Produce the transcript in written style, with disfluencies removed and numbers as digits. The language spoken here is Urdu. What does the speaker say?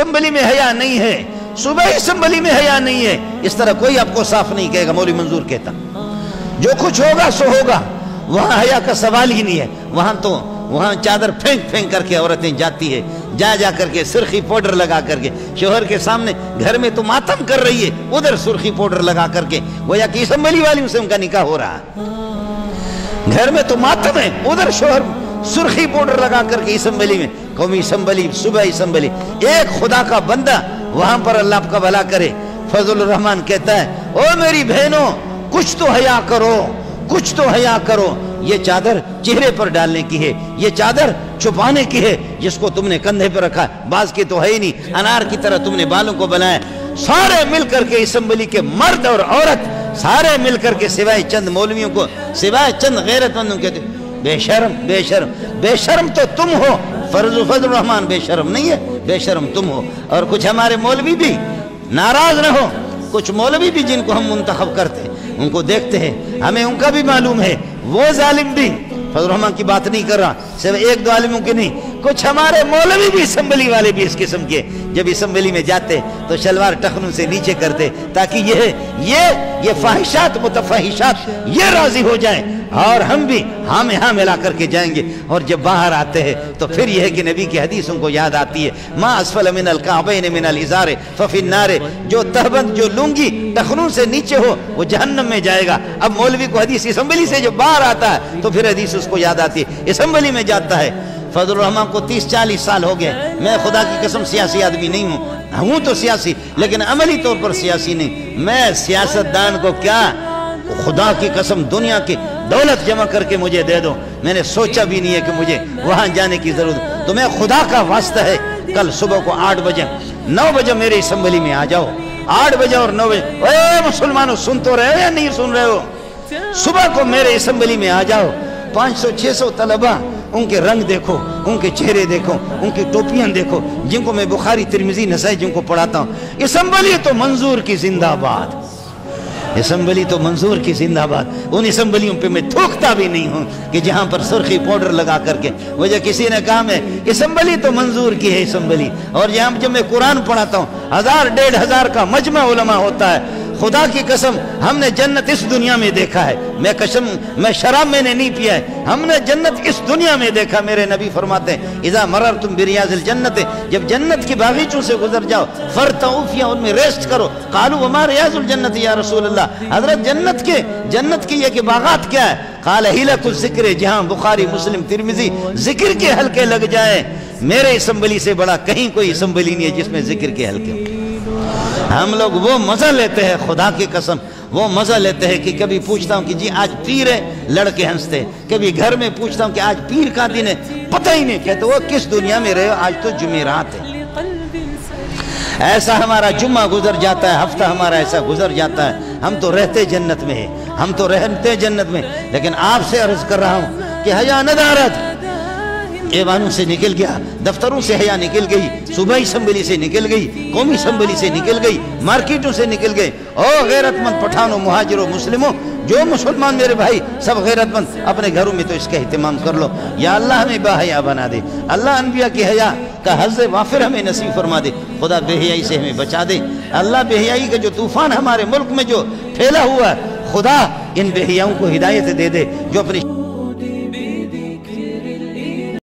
اسمبلی میں حیا نہیں ہے، صوبائی اسمبلی میں حیا نہیں ہے، اس طرح کوئی آپ کو صاف نہیں کہے گا۔ مولوی منظور کہتا جو کچھ ہوگا سو ہوگا، وہاں حیا کا سوال ہی نہیں ہے۔ وہاں چادر پھینک پھینک کر کے عورتیں جاتی ہے، جا کر کے سرخی پاؤڈر لگا کر کے شوہر کے سامنے، گھر میں تو ماتم کر رہی ہے، ادھر سرخی پاؤڈر لگا کر کے، گویا کہ اسمبلی والی سے ان کا نکاح ہو رہا ہے۔ گھر میں تو ماتم ہے، ادھر شوہر سرخی پاؤڈر لگا کر کے اسمبلی میں، قومی اسمبلی، صوبائی اسمبلی، ایک خدا کا بندہ وہاں پر، اللہ آپ کا بھلا کرے، فضل الرحمان کہتا ہے، او میری بہنوں کچھ تو حیا کرو، کچھ تو حیا کرو۔ یہ چادر چہرے پر ڈالنے کی ہے، یہ چادر چھپانے کی ہے، جس کو تم نے کندھے پر رکھا، بعض کی تو ہے ہی نہیں، انار کی طرح تم نے بالوں کو بنایا۔ سارے مل کر کے اسمبلی کے مرد اور عورت سارے مل کر کے، سوائے چند مولویوں کو، سوائے چند غیرت مندوں کہتے بے شرم، بے شرم، بے شرم تو تم ہو، فضل الرحمان بے شرم نہیں ہے، بے شرم تم ہو۔ اور کچھ ہمارے مولوی بھی، ناراض نہ ہو، کچھ مولوی بھی جن کو ہم منتخب کرتے ہیں، ان کو دیکھتے ہیں، ہمیں ان کا بھی معلوم ہے، وہ ظالم بھی، فضل الرحمان کی بات نہیں کر رہا، صرف ایک دو عالموں کی نہیں، کچھ ہمارے مولوی بھی، اسمبلی والے بھی اس قسم کے، جب اسمبلی میں جاتے تو شلوار ٹخنوں سے نیچے کرتے، تاکہ یہ فاحشات متفحشات یہ راضی ہو جائیں، اور ہم بھی ہاں میں ہاں ملا کر کے جائیں گے۔ اور جب باہر آتے ہیں تو پھر یہ ہے کہ نبی کی حدیث ان کو یاد آتی ہے، ما اسفل من الکعبین من الازار ففی النار، جو تہبند، جو لنگی ٹخنوں سے نیچے ہو وہ جہنم میں جائے گا۔ اب مولوی کو حدیث اسمبلی سے جب باہر آتا ہے تو پھر حدیث اس کو یاد آتی ہے، اسمبلی میں جاتا ہے۔ فضل الرحمان کو 30-40 سال ہو گئے، میں خدا کی قسم سیاسی آدمی نہیں ہوں تو سیاسی، لیکن عملی طور پر سیاسی نہیں۔ میں سیاستدان کو کیا، خدا کی قسم دنیا کی دولت جمع کر کے مجھے دے دو، میں نے سوچا بھی نہیں ہے کہ مجھے وہاں جانے کی ضرورت۔ تو میں خدا کا واسطہ ہے، کل صبح کو 8 بجے 9 بجے میرے اسمبلی میں آ جاؤ، 8 بجے اور 9 بجے، اے مسلمانوں سن تو رہے ہو یا نہیں سن رہے ہو؟ صبح کو میرے اسمبلی میں آ جاؤ، 500-600 طلبہ، ان کے رنگ دیکھو، ان کے چہرے دیکھو، ان کی ٹوپیاں دیکھو، جن کو میں بخاری ترمذی نسائی جن کو پڑھاتا ہوں۔ اسمبلی تو منظور کی زندہ باد، اسمبلی تو منظور کی زندہ باد۔ ان اسمبلیوں پہ میں تھوکتا بھی نہیں ہوں کہ جہاں پر سرخی پاؤڈر لگا کر کے، مجھے کسی نے کہا ہے اسمبلی تو منظور کی ہے اسمبلی۔ اور یہاں جب میں قرآن پڑھاتا ہوں، 1000-1500 کا مجمع علماء ہوتا ہے، خدا کی قسم ہم نے جنت اس دنیا میں دیکھا ہے، میں شراب میں نے نہیں پیا ہے، ہم نے جنت اس دنیا میں دیکھا۔ میرے نبی فرماتے ہیں اذا مررتم بریاض الجنت، جب جنت کی باغیچوں سے گزر جاؤ، فرتعوا فیہا، ان میں ریسٹ کرو۔ قالوا وما ریاض الجنت یا رسول اللہ، حضرت جنت کی یہ کہ باغات کیا ہے؟ قال حلق الذکر، جہاں بخاری مسلم ترمذی ذکر کے حلقے لگ جائیں۔ میرے اسمبلی سے بڑا کہیں کوئی اسمبلی نہیں ہے جس میں ذکر کے حلقے ہوں۔ ہم لوگ وہ مزہ لیتے ہیں، خدا کی قسم وہ مزہ لیتے ہیں کہ کبھی پوچھتا ہوں کہ جی آج پیر ہے، لڑکے ہنستے ہیں، کبھی گھر میں پوچھتا ہوں کہ آج پیر کا دن ہے، پتہ ہی نہیں، کہتے وہ کس دنیا میں رہے ہو، آج تو جمعرات ہے۔ ایسا ہمارا جمعہ گزر جاتا ہے، ہفتہ ہمارا ایسا گزر جاتا ہے، ہم تو رہتے جنت میں ہیں، ہم تو رہتے جنت میں۔ لیکن آپ سے عرض کر رہا ہوں کہ حیا ندارت ایوانوں سے نکل گیا، دفتروں سے حیا نکل گئی، صوبائی اسمبلی سے نکل گئی، قومی اسمبلی سے نکل گئی، مارکیٹوں سے نکل گئے۔ او غیرت مند پٹھانوں، مہاجروں، مسلموں، جو مسلمان میرے بھائی سب غیرت مند، اپنے گھروں میں تو اس کا اہتمام کر لو۔ یا اللہ ہمیں با حیا بنا دے، اللہ انبیاء کی حیا کا حظ وافر ہمیں نصیب فرما دے، خدا بے حیائی سے ہمیں بچا دے۔ اللہ بے حیائی کا جو طوفان ہمارے ملک میں جو پھیلا ہوا ہے، خدا ان بے حیاؤں کو ہدایت دے دے، جو اپنی